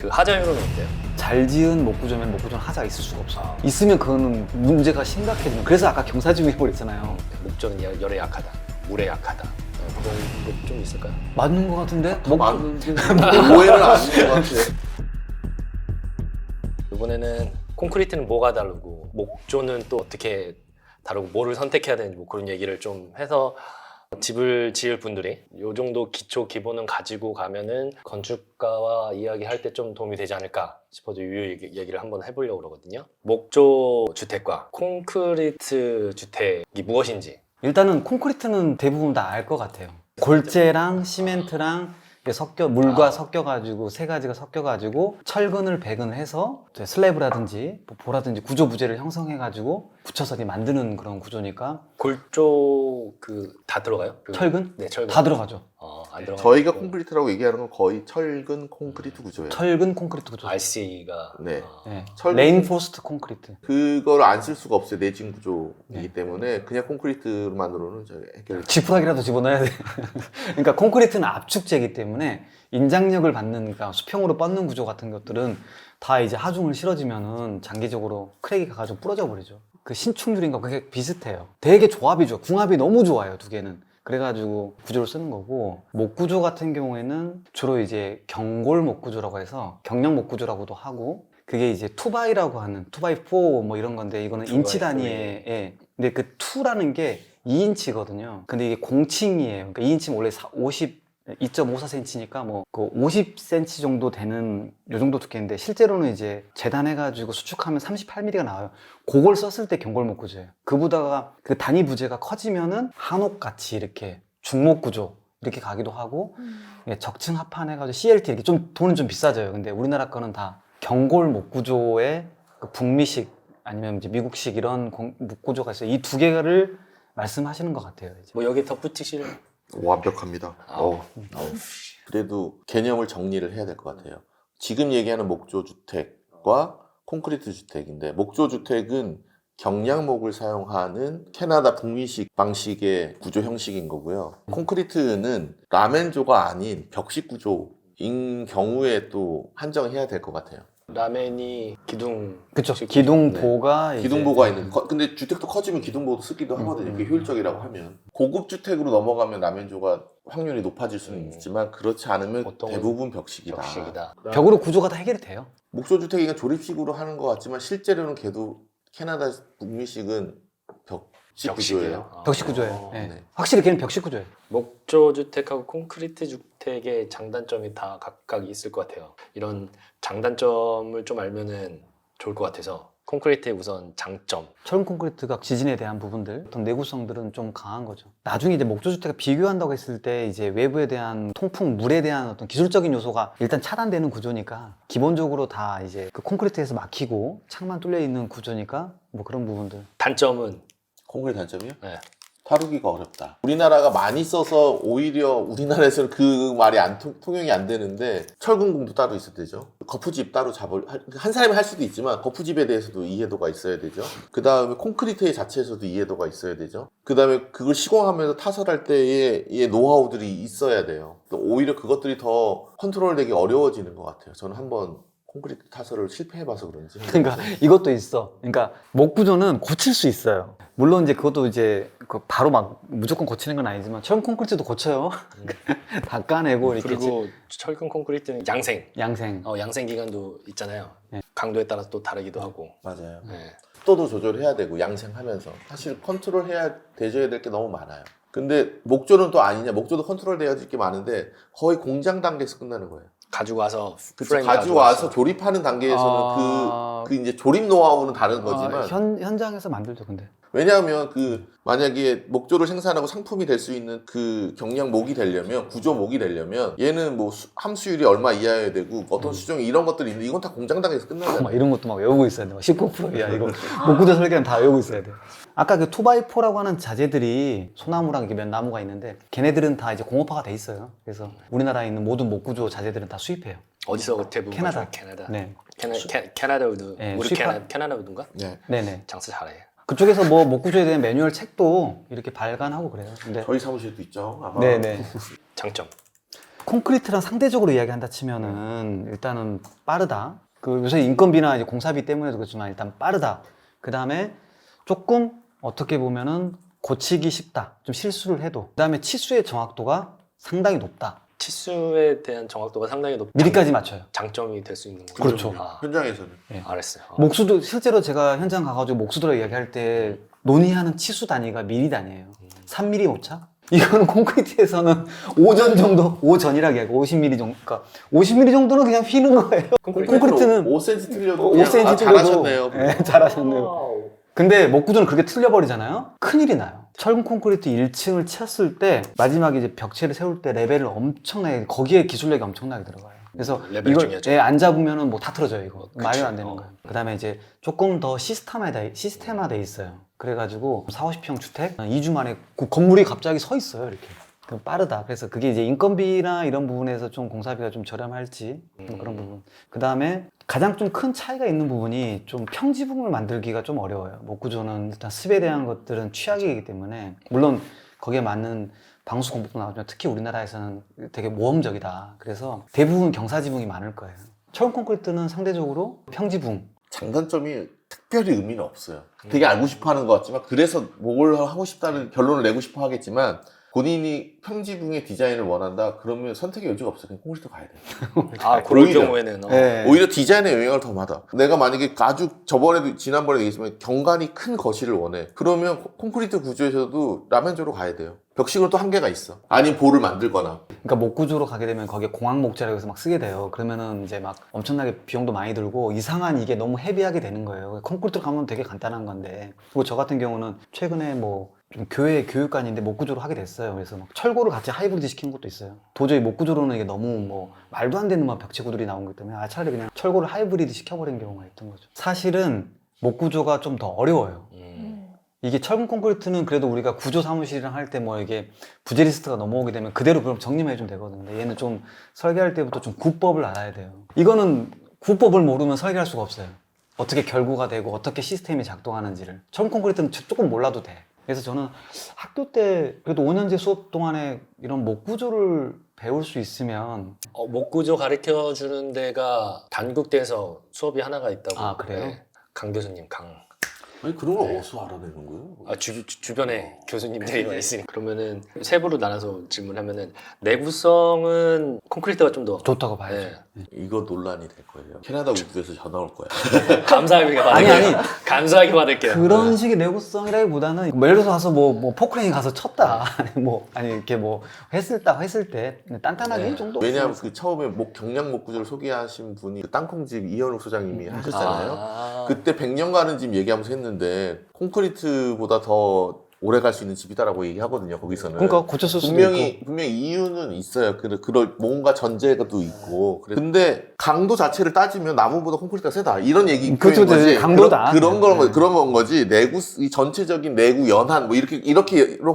그 하자율은 어때요? 잘 지은 목구조면 목구조는 하자가 있을 수가 없어. 있으면 그거는 문제가 심각해지는. 그래서 아까 경사지구 해버렸잖아요. 목조는 열에 약하다, 물에 약하다. 그런 거 좀 있을까요? 맞는 것 같은데? 많은데 오해는 아닌 것 같아. 이번에는 콘크리트는 뭐가 다르고 목조는 또 어떻게 다르고 뭐를 선택해야 되는지 뭐 그런 얘기를 좀 해서 집을 지을 분들이 이 정도 기초 기본은 가지고 가면은 건축가와 이야기할 때 좀 도움이 되지 않을까 싶어서 이 얘기를 한번 해보려고 그러거든요. 목조 주택과 콘크리트 주택이 무엇인지. 일단은 콘크리트는 대부분 다 알 것 같아요. 골재랑 시멘트랑 이게 물과 섞여가지고 세 가지가 섞여가지고 철근을 배근을 해서 슬래브라든지 뭐 보라든지 구조 부재를 형성해가지고 붙여서 만드는 그런 구조니까. 골조 다 들어가요? 철근? 네, 철근. 다 들어가죠. 안 들어가. 저희가 콘크리트라고 얘기하는 건 거의 철근 콘크리트 구조예요. 철근 콘크리트 구조. RC가 네. 네. 철근 레인포스트 콘크리트. 그걸 안 쓸 수가 없어요. 내진 구조이기 네. 때문에 그냥 콘크리트만으로는 저희 해결. 지푸라기라도 집어넣어야 돼. 그러니까 콘크리트는 압축재이기 때문에 인장력을 받는, 그러니까 수평으로 뻗는 구조 같은 것들은 다 이제 하중을 실어지면은 장기적으로 크랙이 가가지고 부러져 버리죠. 그 신축률인가 그게 비슷해요. 되게 조합이 좋아. 궁합이 너무 좋아요, 두 개는. 그래가지고 구조를 쓰는 거고, 목구조 같은 경우에는 주로 이제 경골 목구조라고 해서 경량 목구조라고도 하고, 그게 이제 2바이라고 하는 2바이4 뭐 이런 건데, 이거는 인치 단위에, 예. 근데 그 2라는 게 2인치거든요. 근데 이게 공칭이에요. 그러니까 2인치면 원래 2.54cm니까 뭐 그 50cm 정도 되는 요 정도 두께인데, 실제로는 이제 재단해가지고 수축하면 38mm가 나와요. 그걸 썼을 때 경골 목구조예요. 그보다가 그 단위 부재가 커지면은 한옥같이 이렇게 중목 구조 이렇게 가기도 하고, 적층 합판해가지고 CLT 이렇게 좀 돈은 좀 비싸져요. 근데 우리나라 거는 다 경골 목구조의 그 북미식 아니면 이제 미국식 이런 목구조가 있어요. 이 두 개를 말씀하시는 것 같아요. 이제. 뭐 여기 덧붙이실. 완벽합니다. 그래도 개념을 정리를 해야 될 것 같아요. 지금 얘기하는 목조 주택과 콘크리트 주택인데, 목조 주택은 경량목을 사용하는 캐나다 북미식 방식의 구조 형식인 거고요. 콘크리트는 라멘조가 아닌 벽식 구조인 경우에 또 한정해야 될 것 같아요. 라멘이 기둥. 그쵸. 기둥보가 이제 기둥보가 있는. 근데 주택도 커지면 기둥보도 쓰기도 하거든요. 그게 효율적이라고 하면. 고급 주택으로 넘어가면 라멘조가 확률이 높아질 수는 있지만, 그렇지 않으면 보통은 대부분 벽식이다. 벽식이다. 벽으로 구조가 다 해결이 돼요. 목조 주택이가 조립식으로 하는 것 같지만 실제로는 걔도 캐나다 북미식은 벽식 구조예요. 벽식 구조예요. 네. 네. 확실히 걔는 벽식 구조예요. 목조 주택하고 콘크리트 주택의 장단점이 다 각각 있을 것 같아요. 이런 장단점을 좀 알면은 좋을 것 같아서 콘크리트의 우선 장점. 철근 콘크리트가 지진에 대한 부분들, 어떤 내구성들은 좀 강한 거죠. 나중에 이제 목조 주택과 비교한다고 했을 때 이제 외부에 대한 통풍, 물에 대한 어떤 기술적인 요소가 일단 차단되는 구조니까, 기본적으로 다 이제 그 콘크리트에서 막히고 창만 뚫려 있는 구조니까 뭐 그런 부분들. 단점은 콘크리트 단점이요? 네. 다루기가 어렵다. 우리나라가 많이 써서 오히려 우리나라에서는 그 말이 통용이 안 되는데, 철근공도 따로 있어야 되죠. 거푸집 따로 한 사람이 할 수도 있지만 거푸집에 대해서도 이해도가 있어야 되죠. 그 다음에 콘크리트 자체에서도 이해도가 있어야 되죠. 그 다음에 그걸 시공하면서 타설할 때의 노하우들이 있어야 돼요. 오히려 그것들이 더 컨트롤되기 어려워지는 것 같아요. 저는 한번 콘크리트 타설을 실패해봐서 그런지. 그러니까 이것도 있어. 그러니까 목구조는 고칠 수 있어요. 물론 이제 그것도 이제 바로 막 무조건 고치는 건 아니지만, 철근 콘크리트도 고쳐요. 다 까내고 이렇게. 그리고 철근 콘크리트는 양생. 양생. 양생 기간도 있잖아요. 네. 강도에 따라서 또 다르기도 하고. 맞아요. 네. 속도도 조절해야 되고 양생하면서 사실 컨트롤해야 돼줘야 될 게 너무 많아요. 근데 목조는 또 아니냐. 목조도 컨트롤 돼야 될 게 많은데 거의 공장 단계에서 끝나는 거예요. 가지고 와서 그치, 가져와서 조립하는 단계에서는 그 이제 조립 노하우는 다른 거지만, 현장에서 만들죠, 근데. 왜냐하면 만약에 목조를 생산하고 상품이 될 수 있는 그 경량목이 되려면, 구조목이 되려면 얘는 뭐 함수율이 얼마 이하여야 되고 어떤 수정이 이런 것들이 있는데, 이건 다 공장 단계에서 끝나잖아요. 막 이런 것도 막 외우고 있어야 돼. 19%야 이거. 목구조 설계는 다 외우고 있어야 돼. 아까 그 2x4라고 하는 자재들이 소나무랑 이렇게 몇 나무가 있는데, 걔네들은 다 이제 공업화가 돼 있어요. 그래서 우리나라에 있는 모든 목구조 자재들은 다 수입해요. 어디서 대부분 캐나다. 가져와요? 캐나다. 네. 캐나다 우드. 네, 우리 캐나다 우드인가? 네. 네네. 장사 잘해. 그쪽에서 뭐 목구조에 대한 매뉴얼 책도 이렇게 발간하고 그래요. 근데 저희 사무실도 있죠. 아마. 네네. 장점. 콘크리트랑 상대적으로 이야기한다 치면은 일단은 빠르다. 그 요새 인건비나 이제 공사비 때문에도 그렇지만 일단 빠르다. 그 다음에 조금 어떻게 보면은 고치기 쉽다. 좀 실수를 해도. 그 다음에 치수의 정확도가 상당히 높다. 치수에 대한 정확도가 상당히 높. 미리까지 맞춰요. 장점이 될 수 있는 거죠. 그렇죠. 현장에서는. 알았어요. 목수도 실제로 제가 현장 가가지고 목수들하고 이야기할 때 논의하는 치수 단위가 미리 단위예요. 3mm 오차? 이거는 콘크리트에서는 5전 정도, 5전이라고 얘기하고 50mm 정도. 그러니까 50mm 정도는 그냥 휘는 거예요. 콘크리트는 5cm 틀려도 5cm 아, 틀려도 잘하셨네요. 네, 잘하셨네요. 근데 목구조는 그렇게 틀려버리잖아요? 큰일이 나요. 철근 콘크리트 1층을 쳤을 때 마지막에 이제 벽체를 세울 때 레벨을 엄청나게, 거기에 기술력이 엄청나게 들어가요. 그래서 레벨 이걸 중요하죠. 안 잡으면은 뭐 다 틀어져요, 이거. 그쵸. 말이 안 되는 거예요. 그 다음에 이제 조금 더 시스템화돼 있어요. 그래가지고 40, 50평 주택 2주 만에 그 건물이 갑자기 서 있어요, 이렇게. 그럼 빠르다. 그래서 그게 이제 인건비나 이런 부분에서 좀 공사비가 좀 저렴할지 뭐 그런 부분. 그 다음에 가장 좀 큰 차이가 있는 부분이 좀 평지붕을 만들기가 좀 어려워요. 목구조는 일단 습에 대한 것들은 취약이기 때문에 물론 거기에 맞는 방수 공법도 나오지만 특히 우리나라에서는 되게 모험적이다. 그래서 대부분 경사지붕이 많을 거예요. 철근 콘크리트는 상대적으로 평지붕. 장단점이 특별히 의미는 없어요. 되게 알고 싶어 하는 것 같지만 그래서 뭘 하고 싶다는 결론을 내고 싶어 하겠지만 본인이 평지붕의 디자인을 원한다? 그러면 선택의 여지가 없어요. 그냥 콘크리트 가야 돼요. 아, 그런 오히려. 경우에는 네. 오히려 디자인에 영향을 더 받아. 내가 만약에 아주 지난번에도 얘기했지만 경관이 큰 거실을 원해. 그러면 콘크리트 구조에서도 라면조로 가야 돼요. 벽식으로 또 한계가 있어. 아니면 볼을 만들거나. 그러니까 목구조로 가게 되면 거기에 공학 목재라고 해서 막 쓰게 돼요. 그러면은 이제 막 엄청나게 비용도 많이 들고 이상한 이게 너무 헤비하게 되는 거예요. 콘크리트로 가면 되게 간단한 건데. 그리고 저 같은 경우는 최근에 뭐 좀 교회 교육관인데 목구조로 하게 됐어요. 그래서 막 철골을 같이 하이브리드 시킨 것도 있어요. 도저히 목구조로는 이게 너무 뭐 말도 안 되는 막 벽체구들이 나온 거기 때문에 차라리 그냥 철골을 하이브리드 시켜버린 경우가 있던 거죠. 사실은 목구조가 좀 더 어려워요. 이게 철근 콘크리트는 그래도 우리가 구조 사무실이랑 할 때 뭐 이게 부재 리스트가 넘어오게 되면 그대로 그럼 정리만 해주면 되거든요. 얘는 좀 설계할 때부터 좀 구법을 알아야 돼요. 이거는 구법을 모르면 설계할 수가 없어요. 어떻게 결구가 되고 어떻게 시스템이 작동하는지를. 철근 콘크리트는 조금 몰라도 돼. 그래서 저는 학교 때 그래도 5년제 수업 동안에 이런 목구조를 배울 수 있으면 목구조 가르쳐 주는 데가 단국대에서 수업이 하나가 있다고. 아, 그래요? 네. 강 교수님, 아니 그런 걸 어디서 알아내는 거예요? 주변에 교수님들이 있으니까. 그러면은 세부로 나눠서 질문하면은 내구성은 콘크리트가 좀 더 좋다고 봐야죠. 네. 이거 논란이 될 거예요. 캐나다 우주에서 전화 올 거야. 감사하게 받을게요. 아니. 감사하게 받을게요. 그런 식의 내구성이라기보다는 뭐 예를 들어서 가서 뭐 포크레인 가서 쳤다 아니 이렇게 뭐 했을 때 단단하게 네. 정도. 왜냐하면 그 처음에 경량 목구조를 소개하신 분이 그 땅콩집 이현욱 소장님이 하셨잖아요. 그때 100년 가는 집 얘기하면서 했는데 콘크리트보다 더 오래 갈 수 있는 집이다라고 얘기하거든요. 거기서는. 그러니까 고쳤을 수도 있고. 분명히 이유는 있어요. 그럴 뭔가 전제가도 있고. 근데 강도 자체를 따지면 나무보다 콘크리트가 세다. 이런 얘기 그렇죠, 거지. 강도다. 그런 건 거지. 이 전체적인 내구 연한 뭐 이렇게로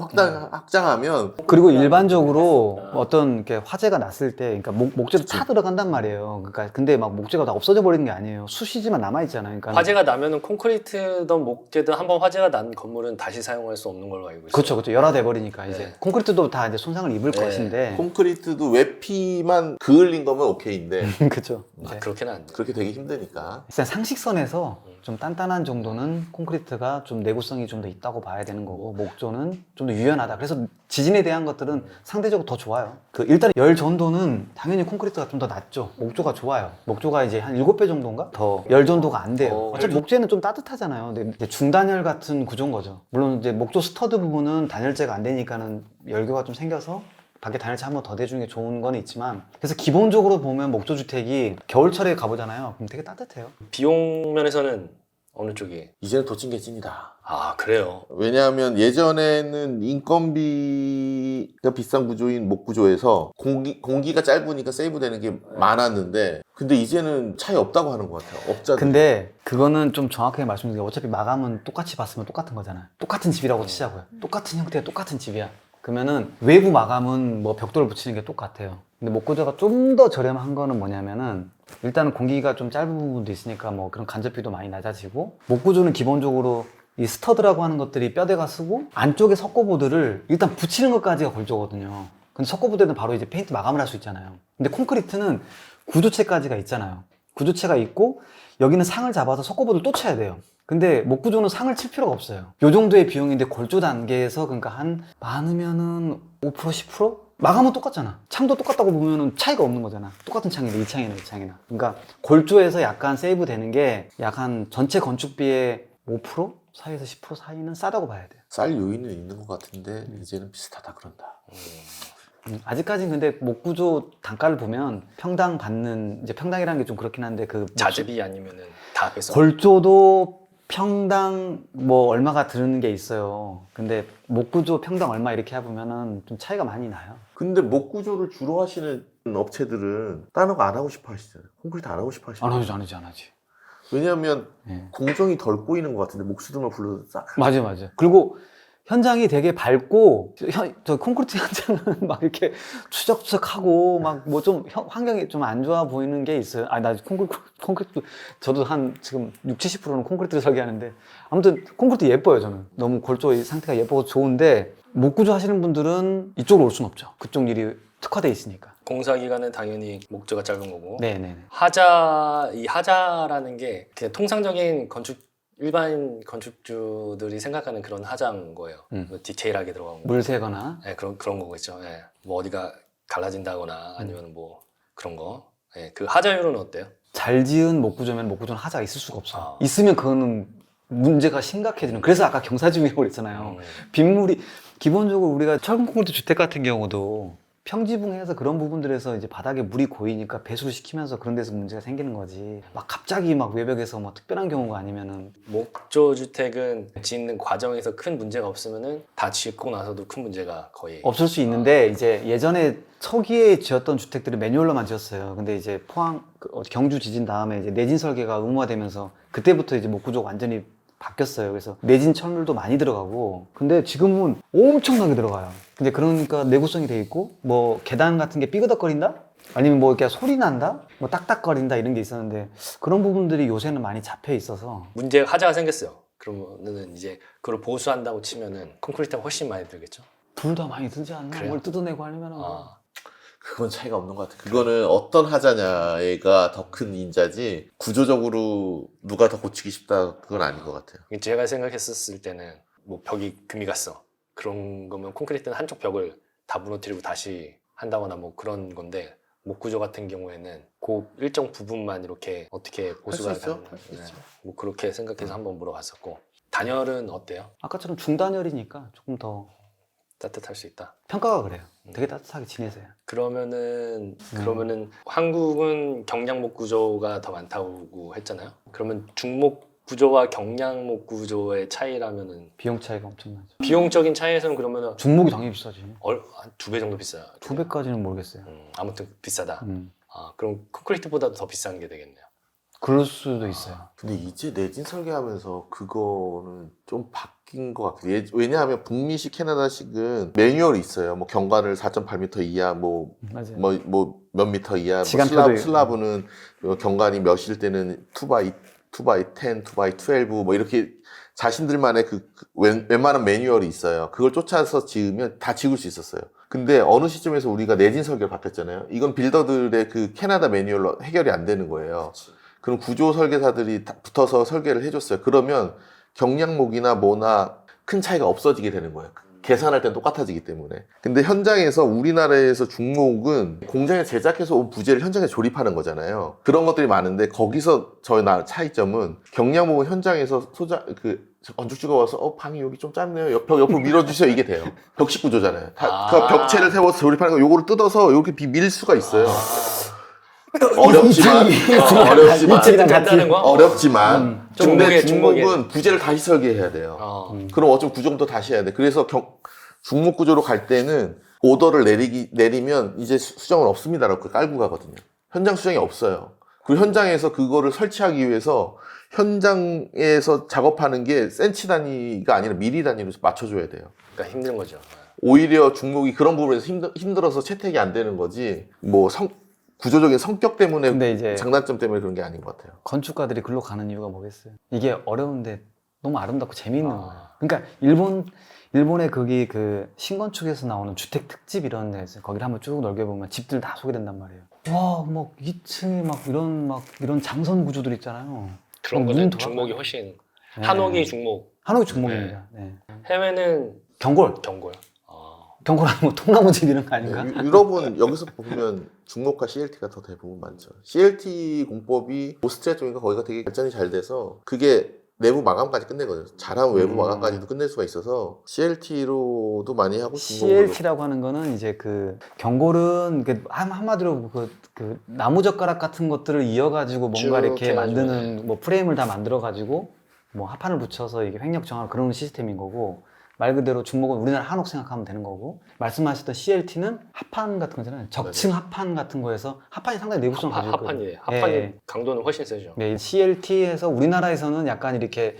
확장하면 그리고 일반적으로 어떤 이렇게 화재가 났을 때, 그러니까 목재도 차 들어간단 말이에요. 그러니까 근데 막 목재가 다 없어져 버리는 게 아니에요. 수시지만 남아 있잖아요. 그러니까 화재가 나면은 콘크리트든 목재든 한번 화재가 난 건물은 다시 사용할 수 없는 걸로 알고 있어요. 그렇죠. 열화돼 버리니까 이제 네. 콘크리트도 다 이제 손상을 입을 네. 것인데. 콘크리트도 외피만 그을린 거면 오케이인데 그렇죠. 이제 그렇게는 안 돼. 그렇게 되기 힘드니까. 일단 상식선에서 좀 단단한 정도는 콘크리트가 좀 내구성이 좀 더 있다고 봐야 되는 거고, 목조는 좀 더 유연하다. 그래서 지진에 대한 것들은 상대적으로 더 좋아요. 일단 열 전도는 당연히 콘크리트가 좀 더 낫죠. 목조가 좋아요. 목조가 이제 한 7배 정도인가? 더 열 전도가 안 돼요. 어차피 목재는 좀 따뜻하잖아요. 근데 이제 중단열 같은 구조인 거죠. 물론 이제 목조 스터드 부분은 단열재가 안 되니까는 열교가 좀 생겨서 밖에 단열재 한 번 더 대주는 게 좋은 건 있지만, 그래서 기본적으로 보면 목조주택이 겨울철에 가보잖아요. 그럼 되게 따뜻해요. 비용 면에서는 어느 쪽이? 이제는 더 찐 게 찐이다. 아, 그래요. 왜냐하면 예전에는 인건비가 비싼 구조인 목구조에서 공기가 짧으니까 세이브되는 게 많았는데, 근데 이제는 차이 없다고 하는 것 같아요. 업자들. 근데 그거는 좀 정확하게 말씀드리면 어차피 마감은 똑같이 봤으면 똑같은 거잖아요. 똑같은 집이라고 치자고요. 똑같은 형태의 똑같은 집이야. 그러면은 외부 마감은 뭐 벽돌을 붙이는 게 똑같아요. 근데 목구조가 좀 더 저렴한 거는 뭐냐면은 일단은 공기가 좀 짧은 부분도 있으니까 뭐 그런 간접비도 많이 낮아지고, 목구조는 기본적으로 이 스터드라고 하는 것들이 뼈대가 쓰고 안쪽에 석고보드를 일단 붙이는 것까지가 골조거든요. 근데 석고부대는 바로 이제 페인트 마감을 할 수 있잖아요. 근데 콘크리트는 구조체까지가 있잖아요. 구조체가 있고 여기는 상을 잡아서 석고보드를 또 쳐야 돼요. 근데 목구조는 상을 칠 필요가 없어요. 요 정도의 비용인데 골조 단계에서 그러니까 한 많으면은 5% 10%? 마감은 똑같잖아. 창도 똑같다고 보면은 차이가 없는 거잖아. 똑같은 창이나 이 창이나 이 창이나. 그러니까 골조에서 약간 세이브 되는 게 약간 전체 건축비의 5% 사이에서 10% 사이는 싸다고 봐야 돼요. 쌀 요인은 있는 것 같은데 이제는 비슷하다 그런다. 아직까지는 근데 목구조 단가를 보면 평당 받는 이제 평당이라는 게 좀 그렇긴 한데 그 자재비 아니면은 다 합해서 골조도 평당 뭐 얼마가 드는 게 있어요. 근데 목구조 평당 얼마 이렇게 해보면은 좀 차이가 많이 나요. 근데 목 구조를 주로 하시는 업체들은 다른 거 안 하고 싶어 하시잖아요. 콘크리트 안 하고 싶어 안 하시잖아요. 하지 안 하지 안 하지. 왜냐하면 예. 공정이 덜 꼬이는 것 같은데 목수들만 불러도 싹. 맞아 맞아. 그리고 현장이 되게 밝고 저 콘크리트 현장은 막 이렇게 추적추적하고 막 뭐 좀 환경이 좀 안 좋아 보이는 게 있어요. 아 나 콘크리트 저도 한 지금 60~70%는 콘크리트를 설계하는데 아무튼 콘크리트 예뻐요 저는. 너무 골조 상태가 예쁘고 좋은데 목구조 하시는 분들은 이쪽으로 올 수는 없죠. 그쪽 일이 특화돼 있으니까. 공사 기간은 당연히 목조가 짧은 거고 네네네. 이 하자라는 게 그냥 통상적인 일반 건축주들이 생각하는 그런 하자인 거예요. 뭐 디테일하게 들어간 거. 물 새거나 네, 그런 거겠죠. 예. 뭐 어디가 갈라진다거나 아니면 뭐 그런 거. 예, 그 하자율은 어때요? 잘 지은 목구조면 목구조는 하자가 있을 수가 없어요. 아. 있으면 그거는 문제가 심각해지는. 그래서 아까 경사지이라고 그랬잖아요. 빗물이 기본적으로 우리가 철근 콘크리트 주택 같은 경우도 평지붕에서 그런 부분들에서 이제 바닥에 물이 고이니까 배수를 시키면서 그런 데서 문제가 생기는 거지. 막 갑자기 막 외벽에서 뭐 특별한 경우가 아니면은 목조 주택은 짓는 과정에서 큰 문제가 없으면은 다 짓고 나서도 큰 문제가 거의 없을 수 있는데 이제 예전에 초기에 지었던 주택들은 매뉴얼로만 지었어요. 근데 이제 경주 지진 다음에 이제 내진 설계가 의무화되면서 그때부터 이제 목구조가 완전히 바뀌었어요. 그래서 내진 철물도 많이 들어가고 근데 지금은 엄청나게 들어가요. 근데 그러니까 내구성이 돼 있고 뭐 계단 같은 게 삐그덕거린다? 아니면 뭐 이렇게 소리 난다? 뭐 딱딱거린다 이런 게 있었는데 그런 부분들이 요새는 많이 잡혀 있어서 하자가 생겼어요. 그러면은 이제 그걸 보수한다고 치면은 콘크리트가 훨씬 많이 들겠죠. 둘 다 많이 들지 않나? 그래요? 뭘 뜯어내고 하려면은 아, 그건 차이가 없는 것 같아. 그거는 어떤 하자냐가 더 큰 인자지 구조적으로 누가 더 고치기 쉽다 그건 아닌 것 같아요. 제가 생각했었을 때는 뭐 벽이 금이 갔어. 그런 거면 콘크리트는 한쪽 벽을 다 무너뜨리고 다시 한다거나 뭐 그런 건데 목구조 같은 경우에는 그 일정 부분만 이렇게 어떻게 보수가 할 수 있죠? 가능한- 할 수 네. 있죠. 뭐 그렇게 생각해서 한번 물어봤었고 단열은 어때요? 아까처럼 중단열이니까 조금 더 따뜻할 수 있다. 평가가 그래요. 되게 따뜻하게 지내세요. 그러면은 한국은 경량목 구조가 더 많다고 했잖아요. 그러면 중목 구조와 경량목 구조의 차이라면은 비용 차이가 엄청나죠. 비용적인 차이에서는 그러면은 중목이 당연히 비싸지. 한 2배 정도 비싸요. 2배까지는 모르겠어요. 아무튼 비싸다. 음. 아, 그럼 콘크리트보다도 더 비싼 게 되겠네요. 그럴 수도 있어요. 근데 이제 내진 설계하면서 그거는 좀 바뀐 것 같아요. 왜냐하면 북미식 캐나다식은 매뉴얼이 있어요. 뭐 경관을 4.8m 이하 맞아요. 뭐 몇 미터 이하 뭐 시간표도 슬라브는 경관이 몇일 때는 2x10, 2x12 뭐 이렇게 자신들만의 웬만한 매뉴얼이 있어요. 그걸 쫓아서 지으면 다 지을 수 있었어요. 근데 어느 시점에서 우리가 내진 설계를 바뀌었잖아요. 이건 빌더들의 그 캐나다 매뉴얼로 해결이 안 되는 거예요. 그럼 구조 설계사들이 붙어서 설계를 해줬어요. 그러면 경량목이나 뭐나 큰 차이가 없어지게 되는 거예요. 계산할 땐 똑같아지기 때문에. 근데 현장에서 우리나라에서 중목은 공장에 제작해서 온 부재를 현장에 조립하는 거잖아요. 그런 것들이 많은데 거기서 저희 차이점은 경량목은 현장에서 건축주가 와서 방이 여기 좀 짧네요. 옆으로 밀어주세요. 이게 돼요. 벽식 구조잖아요. 그 벽체를 세워서 조립하는 거 요거를 뜯어서 이렇게 밀 수가 있어요. 어렵지만 중목은 부재를 다시 설계해야 돼요. 그럼 어쩌면 구조부터 다시 해야 돼. 그래서 중목 구조로 갈 때는 오더를 내리면 이제 수정은 없습니다라고 깔고 가거든요. 현장 수정이 없어요. 그리고 현장에서 그거를 설치하기 위해서 현장에서 작업하는 게 센치 단위가 아니라 미리 단위로 맞춰줘야 돼요. 그러니까 힘든 거죠. 오히려 중목이 그런 부분에서 힘들어서 채택이 안 되는 거지 뭐 구조적인 성격 때문에 근데 이제 장단점 때문에 그런 게 아닌 것 같아요. 건축가들이 글로 가는 이유가 뭐겠어요? 이게 어려운데 너무 아름답고 재미있는 거예요. 아. 그러니까 일본의 거기 그 신건축에서 나오는 주택 특집 이런 데서 거기를 한번 쭉 넓게 보면 집들 다 소개된단 말이에요. 와, 막 2층에 막 이런 장선 구조들 있잖아요. 그런 눈 거는 돌아가요. 중목이 훨씬 네. 한옥이 중목, 한옥이 중목입니다. 네. 해외는 경골. 경고요. 아. 경골하면 뭐 통나무 집 이런 거 아닌가? 유럽은 여기서 보면 중목과 CLT가 더 대부분 많죠. CLT 공법이 오스트리아 쪽인가 거기가 되게 발전이 잘 돼서 그게 내부 마감까지 끝내거든요. 잘하면 외부 마감까지도 끝낼 수가 있어서 CLT로도 많이 하고 중목으로. CLT라고 하는 거는 이제 그 경골은 한마디로 그 나무젓가락 같은 것들을 이어가지고 뭔가 쭉 이렇게 해가지고, 만드는 뭐 프레임을 다 만들어가지고 뭐 합판을 붙여서 이게 횡력 정하는 그런 시스템인 거고, 말 그대로 중목은 우리나라 한옥 생각하면 되는 거고, 말씀하셨던 CLT는 합판 같은 거잖아요. 적층 합판 같은 거에서 합판이 상당히 내구성 가지고 있거든요. 합판이에요. 합판이 예. 강도는 훨씬 세죠. 네, CLT에서 우리나라에서는 약간 이렇게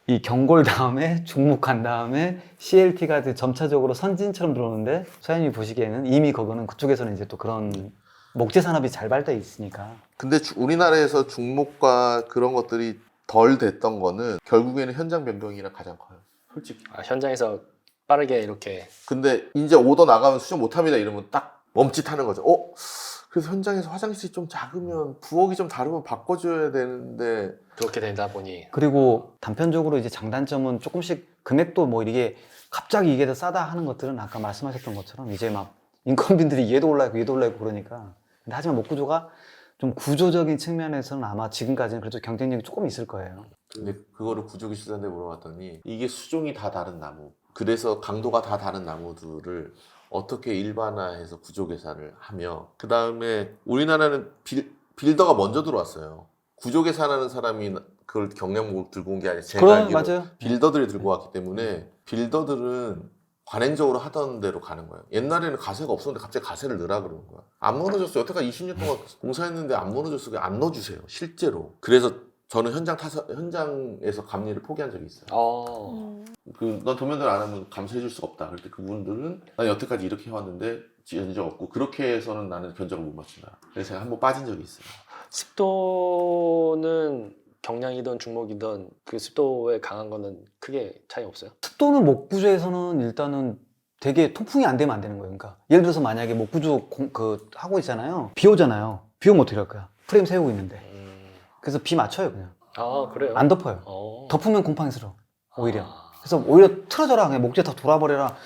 이 경골 다음에 중목 간 다음에 CLT가 점차적으로 선진처럼 들어오는데, 소장님이 보시기에는 이미 그거는 그쪽에서는 이제 또 그런 목재 산업이 잘 발달해 있으니까. 근데 우리나라에서 중목과 그런 것들이 덜 됐던 거는 결국에는 현장 변경이랑 가장 커요. 솔직히. 아, 현장에서 빠르게 이렇게 근데 이제 오더 나가면 수정 못합니다 이러면 딱 멈칫하는 거죠. 그래서 현장에서 화장실이 좀 작으면 부엌이 좀 다르면 바꿔줘야 되는데 그렇게 되다 보니 그리고 단편적으로 이제 장단점은 조금씩 금액도 뭐 이게 갑자기 이게 더 싸다 하는 것들은 아까 말씀하셨던 것처럼 이제 막 인건비들이 얘도 올라있고 얘도 올라있고 그러니까. 근데 하지만 목구조가 좀 구조적인 측면에서는 아마 지금까지는 그래도 경쟁력이 조금 있을 거예요. 근데 그거를 구조기술사한테 물어봤더니 이게 수종이 다 다른 나무, 그래서 강도가 다 다른 나무들을 어떻게 일반화해서 구조 계산을 하며, 그 다음에 우리나라는 빌더가 먼저 들어왔어요. 구조 계산하는 사람이 그걸 경량목을 들고 온 게 아니라 제가 그럼 알기로 맞아요. 빌더들이 들고 왔기 때문에 빌더들은 관행적으로 하던 대로 가는 거예요. 옛날에는 가세가 없었는데 갑자기 가세를 넣으라 그러는 거야. 안 무너졌어요. 여태까지 20년 동안 공사했는데 안 무너졌어요. 안 넣어주세요. 실제로. 그래서 저는 현장에서 감리를 포기한 적이 있어요. 넌 도면들 안 하면 감사해줄 수가 없다. 그럴 때 그분들은 난 여태까지 이렇게 해왔는데 지은 적 없고 그렇게 해서는 나는 견적을 못 맞춘다. 그래서 제가 한번 빠진 적이 있어요. 습도는 경량이든 중목이든 그 습도에 강한 거는 크게 차이 없어요? 습도는 목구조에서는 일단은 되게 통풍이 안 되면 안 되는 거예요. 그러니까 예를 들어서 만약에 목구조 하고 있잖아요. 비 오잖아요. 비 오면 어떻게 할 거야? 프레임 세우고 있는데. 그래서 비 맞춰요 그냥. 아 그래요? 안 덮어요. 덮으면 곰팡이스러워 오히려. 그래서 오히려 틀어져라, 그냥 목재 다 돌아버려라.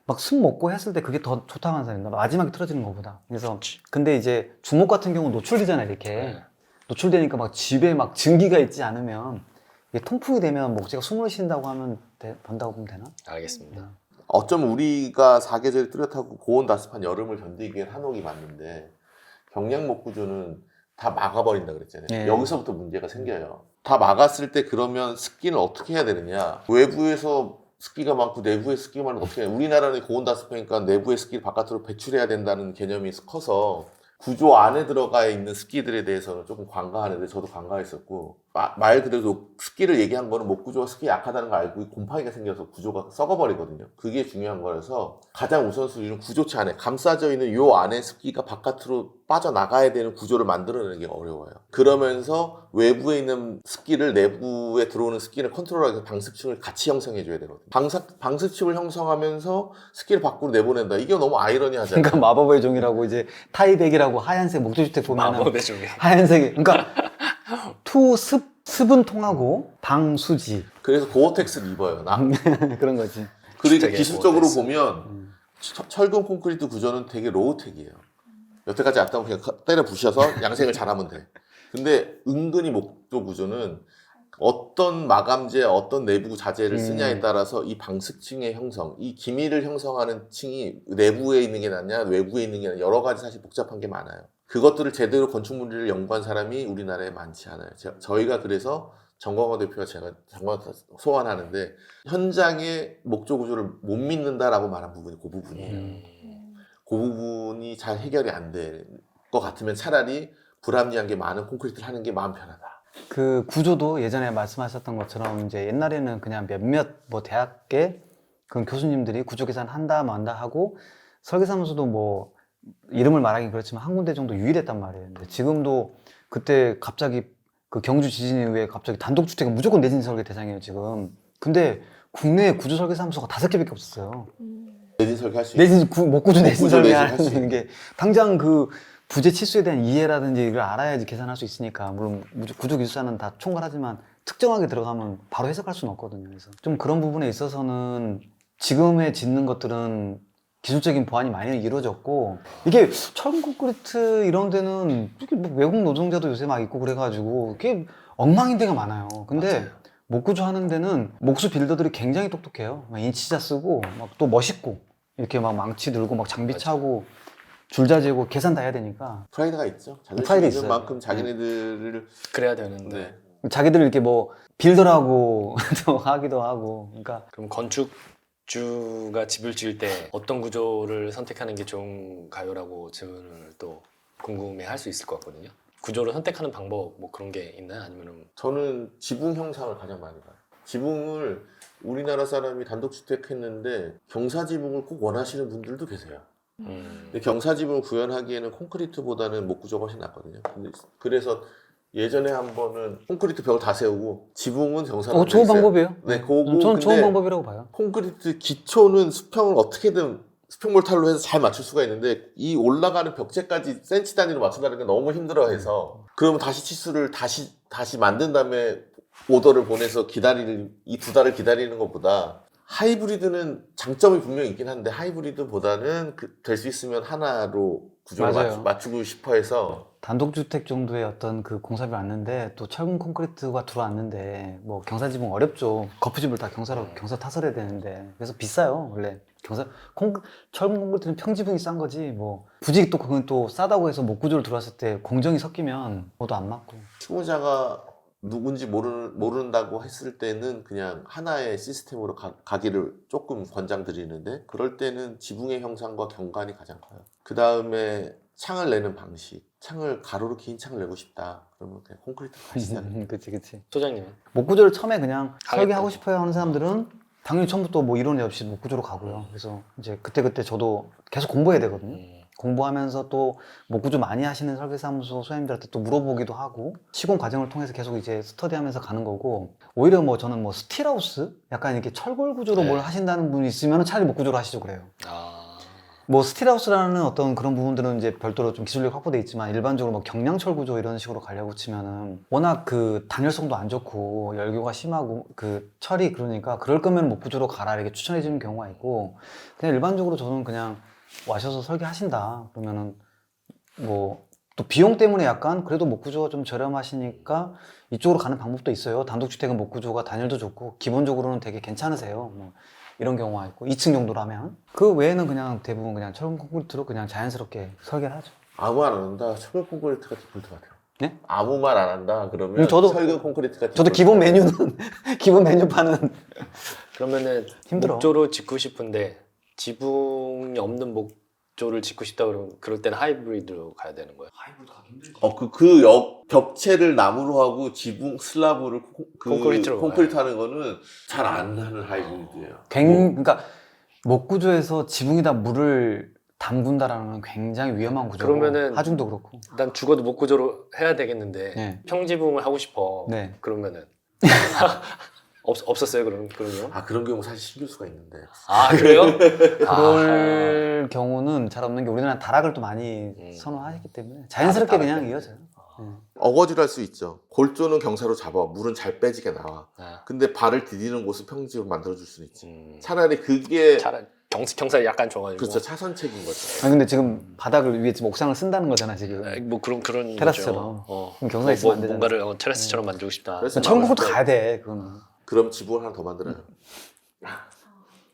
막 숨 먹고 했을 때 그게 더 좋다고 하는 사람이 있나 봐. 마지막에 틀어지는 것보다. 그래서 근데 이제 주목 같은 경우는 노출되잖아요 이렇게. 네. 노출되니까 막 집에 막 증기가 있지 않으면 이게 통풍이 되면 목재가 숨을 쉰다고 하면 본다고 보면 되나? 알겠습니다. 어쩌면 우리가 사계절이 뚜렷하고 고온다습한 여름을 견디기엔 한옥이 맞는데 경량목 구조는 다 막아버린다 그랬잖아요. 네. 여기서부터 문제가 생겨요. 다 막았을 때 그러면 습기는 어떻게 해야 되느냐. 외부에서 습기가 많고 내부에 습기가 많으면 어떻게 해야 되냐. 우리나라는 고온다습하니까 내부의 습기를 바깥으로 배출해야 된다는 개념이 커서 구조 안에 들어가 있는 습기들에 대해서는 조금 관가하는데, 저도 관가했었고, 말 그대로 습기를 얘기한 거는 목 구조가 습기 약하다는 걸 알고 곰팡이가 생겨서 구조가 썩어버리거든요. 그게 중요한 거라서 가장 우선순위는 구조체 안에 감싸져 있는 요 안에 습기가 바깥으로 빠져나가야 되는 구조를 만들어내는 게 어려워요. 그러면서 외부에 있는 습기를 내부에 들어오는 습기를 컨트롤하기 위해서 방습층을 같이 형성해줘야 되거든요. 방습층을 형성하면서 습기를 밖으로 내보낸다. 이게 너무 아이러니하잖아요. 그러니까 마법의 종이라고 이제 타이백이라고 하얀색 목조주택 보면은 마법의 종이. 하얀색이 그러니까 습은 통하고 방수지 그래서 고어텍스를 입어요. 그런 거지. 그러니까 되게 기술적으로 고어텍스. 보면 철근 콘크리트 구조는 되게 로우텍이에요. 여태까지 왔다고 그냥 때려 부셔서 양생을 잘하면 돼. 근데 은근히 목조 구조는 어떤 마감재, 어떤 내부 자재를 쓰냐에 따라서 이 방습층의 형성, 이 기미를 형성하는 층이 내부에 있는 게 낫냐, 외부에 있는 게 낫냐, 여러 가지 사실 복잡한 게 많아요. 그것들을 제대로 건축물을 연구한 사람이 우리나라에 많지 않아요. 저희가 그래서 정광호 대표와 제가 소환하는데, 현장의 목조 구조를 못 믿는다라고 말한 부분이 그 부분이에요. 그 부분이 잘 해결이 안 될 것 같으면 차라리 불합리한 게 많은 콘크리트를 하는 게 마음 편하다. 그 구조도 예전에 말씀하셨던 것처럼 이제 옛날에는 그냥 몇몇 뭐 대학계 그 교수님들이 구조 계산 한다 만다 하고 설계사무소도 뭐 이름을 말하긴 그렇지만 한 군데 정도 유일했단 말이에요. 근데 지금도 그때 갑자기 그 경주 지진 이후에 갑자기 단독주택은 무조건 내진 설계 대상이에요 지금. 근데 국내 구조 설계 사무소가 5개밖에 없었어요. 내진 설계 할 수 있는 내진 목구조 내진 목구조 설계 내진 할수 있는. 하는 게 당장 그 부재 치수에 대한 이해라든지 이걸 알아야지 계산할 수 있으니까. 물론 구조 기술사는 다 총괄하지만 특정하게 들어가면 바로 해석할 수는 없거든요. 그래서 좀 그런 부분에 있어서는 지금에 짓는 것들은 기술적인 보완이 많이 이루어졌고, 이게 철근 콘크리트 이런 데는 이렇게 뭐 외국 노동자도 요새 막 있고 그래가지고 이게 엉망인 데가 많아요. 근데 맞아요. 목구조 하는 데는 목수 빌더들이 굉장히 똑똑해요. 막 인치자 쓰고 막 또 멋있고 이렇게 막 망치 들고 막 장비 맞아. 차고 줄자 재고 계산 다 해야 되니까 프라이드가 있죠. 자존심 프라이드 있는 있어요. 만큼 자기네들을 그래야 되는데. 네. 자기들 이렇게 뭐 빌더라고 또 하기도 하고. 그러니까 그럼 건축주가 집을 지을 때 어떤 구조를 선택하는 게 좋은가요라고 질문을 또 궁금해할 수 있을 것 같거든요. 구조를 선택하는 방법 뭐 그런 게 있나요? 아니면은 저는 지붕 형상을 가장 많이 봐요. 지붕을 우리나라 사람이 단독주택 했는데 경사지붕을 꼭 원하시는 분들도 계세요. 근데 경사지붕을 구현하기에는 콘크리트보다는 목구조가 훨씬 낫거든요. 그래서 예전에 한 번은 콘크리트 벽을 다 세우고 지붕은 경사로 돼 좋은 있어요. 방법이에요. 네, 그거 저는 좋은 근데 방법이라고 봐요. 콘크리트 기초는 수평을 어떻게든 수평 몰탈로 해서 잘 맞출 수가 있는데 이 올라가는 벽체까지 센치 단위로 맞춘다는 게 너무 힘들어해서 그러면 다시 치수를 다시 만든 다음에 오더를 보내서 기다리는 이 2달을 기다리는 것보다 하이브리드는 장점이 분명히 있긴 한데 하이브리드보다는 될 수 있으면 하나로 구조를 맞아요. 맞추고 싶어 해서 단독주택 정도의 어떤 그 공사비 왔는데 또 철근 콘크리트가 들어왔는데 뭐 경사지붕 어렵죠. 거푸집을 다 경사 타설해야 되는데 그래서 비싸요 원래. 철근 콘크리트는 평지붕이 싼 거지 뭐 굳이 또 그건 또 싸다고 해서 목구조를 들어왔을 때 공정이 섞이면 뭐도 안 맞고. 채무자가 누군지 모른다고 했을 때는 그냥 하나의 시스템으로 가기를 조금 권장드리는데 그럴 때는 지붕의 형상과 경관이 가장 커요. 그 다음에 창을 내는 방식. 창을 가로로 긴 창을 내고 싶다. 그러면 그냥 콘크리트 가시자. 그치. 소장님은? 목구조를 처음에 그냥 하겠다. 설계하고 싶어요 하는 사람들은 당연히 처음부터 뭐 이론이 없이 목구조로 가고요. 그래서 이제 그때 저도 계속 공부해야 되거든요. 공부하면서 또 목구조 많이 하시는 설계사무소 소장님들한테 또 물어보기도 하고 시공 과정을 통해서 계속 이제 스터디하면서 가는 거고, 오히려 뭐 저는 뭐 스틸하우스 약간 이렇게 철골 구조로 네. 뭘 하신다는 분이 있으면 차라리 목구조로 하시죠 그래요. 아, 뭐 스틸하우스라는 어떤 그런 부분들은 이제 별도로 좀 기술력 확보돼 있지만 일반적으로 뭐 경량철 구조 이런 식으로 가려고 치면은 워낙 그 단열성도 안 좋고 열교가 심하고 그 철이 그러니까 그럴 거면 목구조로 가라 이렇게 추천해 주는 경우가 있고, 그냥 일반적으로 저는 그냥 와셔서 설계하신다 그러면은 뭐 또 비용 때문에 약간 그래도 목구조가 좀 저렴하시니까 이쪽으로 가는 방법도 있어요. 단독주택은 목구조가 단열도 좋고 기본적으로는 되게 괜찮으세요. 뭐 이런 경우가 있고 2층 정도라면 그 외에는 그냥 대부분 그냥 철근 콘크리트로 그냥 자연스럽게 설계를 하죠. 아무 말 안 한다. 철근 콘크리트가 디폴트 같아요. 네? 아무 말 안 한다. 그러면 저도- 철근 콘크리트가 저도 디폴트. 기본 메뉴는 기본 메뉴판은 그러면은 힘들어. 목조로 짓고 싶은데 지붕이 없는 목조를 짓고 싶다 그러면 그럴 때는 하이브리드로 가야 되는 거예요. 벽체를 나무로 하고 지붕 슬라브를 콘크리트로 콘크리트 하는 거는 잘 안 하는 하이브리드예요. 그러니까 목구조에서 지붕에다 물을 담근다라는 건 굉장히 위험한 구조고 그러면은- 하중도 그렇고. 난 죽어도 목구조로 해야 되겠는데 네. 평지붕을 하고 싶어. 네. 그러면은 없었어요 그런 경우? 그런 경우 사실 신길 수가 있는데. 아 그래요? 그럴 경우는 잘 없는 게 우리나라는 다락을 또 많이 선호하기 때문에 자연스럽게 다락 그냥 때문에. 이어져요. 어거지로 할 수 있죠. 골조는 경사로 잡아. 물은 잘 빼지게 나와. 아, 근데 발을 디디는 곳은 평지로 만들어줄 수는 있지. 음. 차라리 그게 차라리 경사를 약간 줘가지고. 그렇죠. 차선책인 거죠. 아니 근데 지금 바닥을 위해 지금 옥상을 쓴다는 거잖아 지금. 뭐 그런 테라스처럼. 거죠. 그럼 경사가 있으면 안 되잖아. 뭔가를 테라스처럼 만들고 싶다. 그래서 철근부터 가야 돼 그거는. 그럼 지붕을 하나 더 만들어요.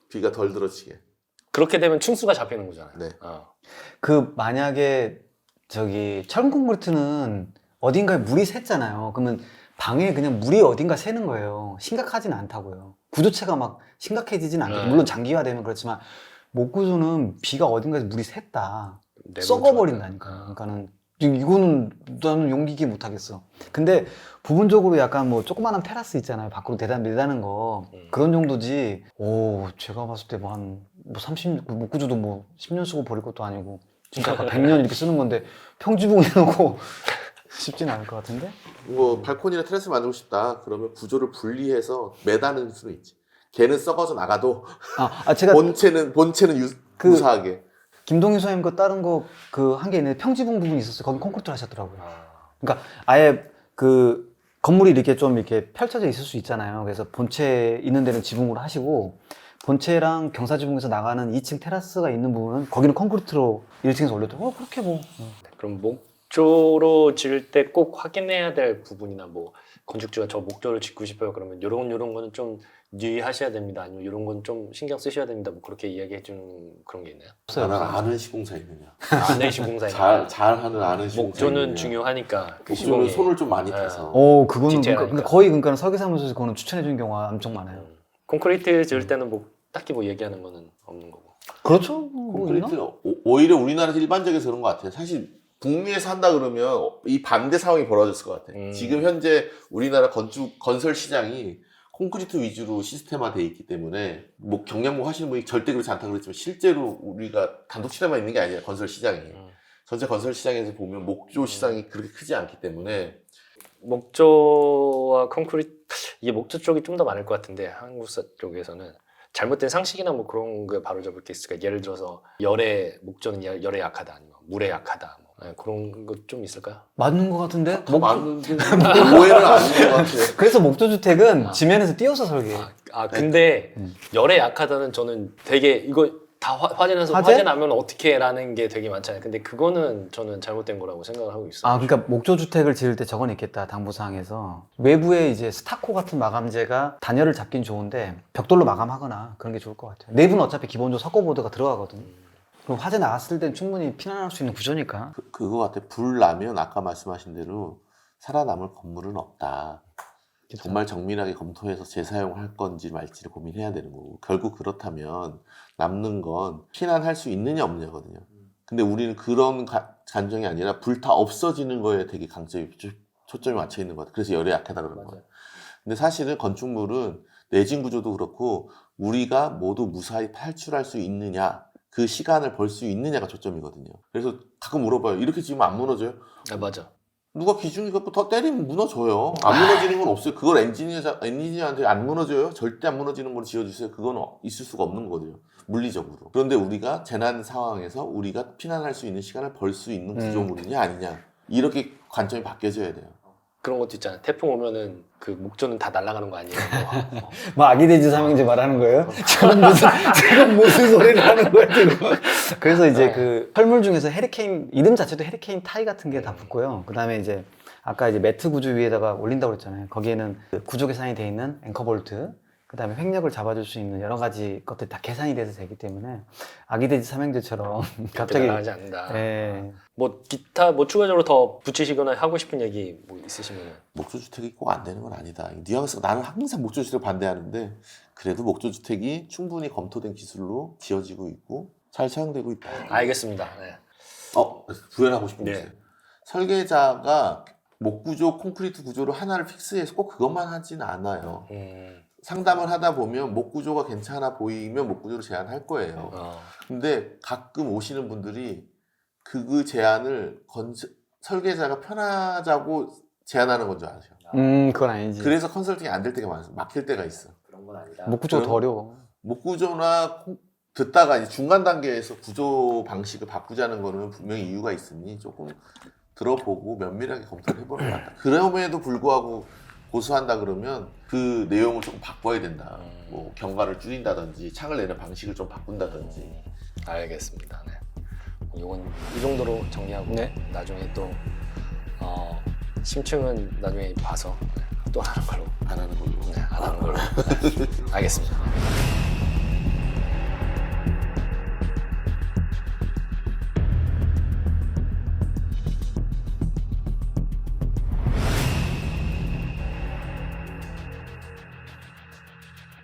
비가 덜 들어치게. 그렇게 되면 층수가 잡히는 거잖아요. 네. 그 만약에 저기 철근 콘크리트는 어딘가에 물이 샜잖아요. 그러면 방에 그냥 물이 어딘가 새는 거예요. 심각하진 않다고요. 구조체가 막 심각해지진 않고 네. 물론 장기화되면 그렇지만 목구조는 비가 어딘가에서 물이 샜다 내부 썩어버린다니까요. 그러니까는 이거는 나는 용기기 못하겠어. 근데 부분적으로 약간 뭐 조그마한 테라스 있잖아요. 밖으로 내다는 거 그런 정도지. 오 제가 봤을 때 뭐 한 뭐 30 목구조도 뭐 10년 쓰고 버릴 것도 아니고 진짜 아까 100년 이렇게 쓰는 건데 평지붕 해놓고 쉽지는 않을 것 같은데. 뭐 발코니나 테라스 만들고 싶다. 그러면 구조를 분리해서 매다는 수는 있지. 걔는 썩어져 나가도 제가 본체는 무사하게. 김동희 소장님 거 다른 거 그 한 게 있는데 평지붕 부분이 있었어요. 거기 콘크리트를 하셨더라고요. 아, 그러니까 아예 그 건물이 이렇게 좀 이렇게 펼쳐져 있을 수 있잖아요. 그래서 본체 있는 데는 지붕으로 하시고 본체랑 경사지붕에서 나가는 2층 테라스가 있는 부분은 거기는 콘크리트로 1층에서 올렸더라고요. 그렇게 뭐. 그럼 목조로 지을 때 꼭 확인해야 될 부분이나 뭐 건축주가 저 목조를 짓고 싶어요. 그러면 요런 거는 좀 유의하셔야 됩니다. 아니면 이런 건 좀 신경 쓰셔야 됩니다. 뭐 그렇게 이야기해 주는 그런 게 있나요? 나는 아는 시공사 있느냐. 안내 시공사니까 잘하는 아는 시공사 목조는 있느냐. 중요하니까 그 목조는 시공이 손을 좀 많이 떼서. 그거는 디테일하니까. 근데 거의 그러니까 설계사무소에서 그거는 추천해 주는 경우가 엄청 많아요. 콘크리트 지을 때는 뭐 딱히 뭐 얘기하는 거는 없는 거고. 그렇죠. 뭐 있나? 콘크리트 오히려 우리나라에서 일반적에서 그런 것 같아요. 사실 북미에서 한다 그러면 이 반대 상황이 벌어졌을 것 같아요. 지금 현재 우리나라 건설 시장이 콘크리트 위주로 시스템화되어 있기 때문에 뭐 경량목 하시는 분이 절대 그렇지 않다고 그랬지만 실제로 우리가 단독치레만 있는 게 아니라 건설 시장이 전체 건설 시장에서 보면 목조 시장이 그렇게 크지 않기 때문에 목조와 콘크리트 이게 목조 쪽이 좀 더 많을 것 같은데 한국 쪽에서는 잘못된 상식이나 뭐 그런 거 바로 잡을 게 있을까? 예를 들어서 목조는 열에 약하다 아니면 물에 약하다 뭐. 그런 거 좀 있을까요? 맞는 것 같은데? 다 맞는데 오해는 아닌 것 같아요. 그래서 목조주택은 지면에서 띄워서 설계해. 근데 열에 약하다는 저는 되게 이거 다 화재나서 화재? 화재 나면 어떻게 라는 게 되게 많잖아요. 근데 그거는 저는 잘못된 거라고 생각을 하고 있어요. 그러니까 목조주택을 지을 때 적어는 있겠다, 당부사항에서. 외부에 이제 스타코 같은 마감재가 단열을 잡긴 좋은데 벽돌로 마감하거나 그런 게 좋을 것 같아요. 내부는 어차피 기본적으로 석고보드가 들어가거든요. 그럼 화재 나갔을 땐 충분히 피난할 수 있는 구조니까. 그거 같아. 불 나면 아까 말씀하신 대로 살아남을 건물은 없다. 그쵸? 정말 정밀하게 검토해서 재사용할 건지 말지를 고민해야 되는 거고 결국 그렇다면 남는 건 피난할 수 있느냐 없느냐거든요. 근데 우리는 그런 관점이 아니라 불 다 없어지는 거에 되게 초점이 맞춰 있는 것 같아요. 그래서 열에 약하다 그러는 거예요. 근데 사실은 건축물은 내진 구조도 그렇고 우리가 모두 무사히 탈출할 수 있느냐 그 시간을 벌 수 있느냐가 초점이거든요. 그래서 가끔 물어봐요. 이렇게 지으면 안 무너져요? 맞아. 누가 기준이 갖고 더 때리면 무너져요. 안 무너지는 건 없어요. 그걸 엔지니어한테 안 무너져요? 절대 안 무너지는 걸 지어주세요. 그건 있을 수가 없는 거거든요. 물리적으로. 그런데 우리가 재난 상황에서 우리가 피난할 수 있는 시간을 벌 수 있는 구조물이냐 아니냐. 이렇게 관점이 바뀌어져야 돼요. 그런 것도 있잖아요. 태풍 오면은 그 목조는 다 날아가는 거 아니에요? 뭐 아기돼지 삼형제 말하는 거예요? 지금 무슨 소리를 하는 거야 지금? 그래서 이제 그 철물 중에서 헤리케인 이름 자체도 헤리케인 타이 같은 게 다 붙고요. 그 다음에 이제 아까 이제 매트 구조 위에다가 올린다고 그랬잖아요. 거기에는 그 구조 계산이 돼 있는 앵커 볼트, 그 다음에 횡력을 잡아줄 수 있는 여러 가지 것들이 다 계산이 돼서 되기 때문에 아기돼지 삼형제처럼 갑자기 날아가지 않는다. 예. 뭐 기타 뭐 추가적으로 더 붙이시거나 하고 싶은 얘기 뭐 있으시면 목조주택이 꼭 안 되는 건 아니다. 뉘앙스가 나는 항상 목조주택을 반대하는데 그래도 목조주택이 충분히 검토된 기술로 지어지고 있고 잘 사용되고 있다. 알겠습니다. 네. 부연하고 싶은 게 네. 있어요. 설계자가 목구조, 콘크리트 구조를 하나를 픽스해서 꼭 그것만 하지는 않아요. 상담을 하다 보면 목구조가 괜찮아 보이면 목구조로 제안할 거예요. 근데 가끔 오시는 분들이 그 제안을 설계자가 편하자고 제안하는 건 줄 아세요. 그건 아니지. 그래서 컨설팅이 안 될 때가 많아요. 막힐 때가 있어. 그런 건 아니다. 목구조가 더 어려워. 목구조나 듣다가 이제 중간 단계에서 구조 방식을 바꾸자는 거는 분명히 이유가 있으니 조금 들어보고 면밀하게 검토를 해보는 것 같다. 그럼에도 불구하고 고수한다 그러면 그 내용을 조금 바꿔야 된다. 뭐 경과를 줄인다든지 창을 내는 방식을 좀 바꾼다든지. 알겠습니다. 네. 이건 이 정도로 정리하고 네. 나중에 또 심층은 나중에 봐서 또 하는 걸로. 안 하는 걸로. 네, 안 하는 걸로. 네. 알겠습니다.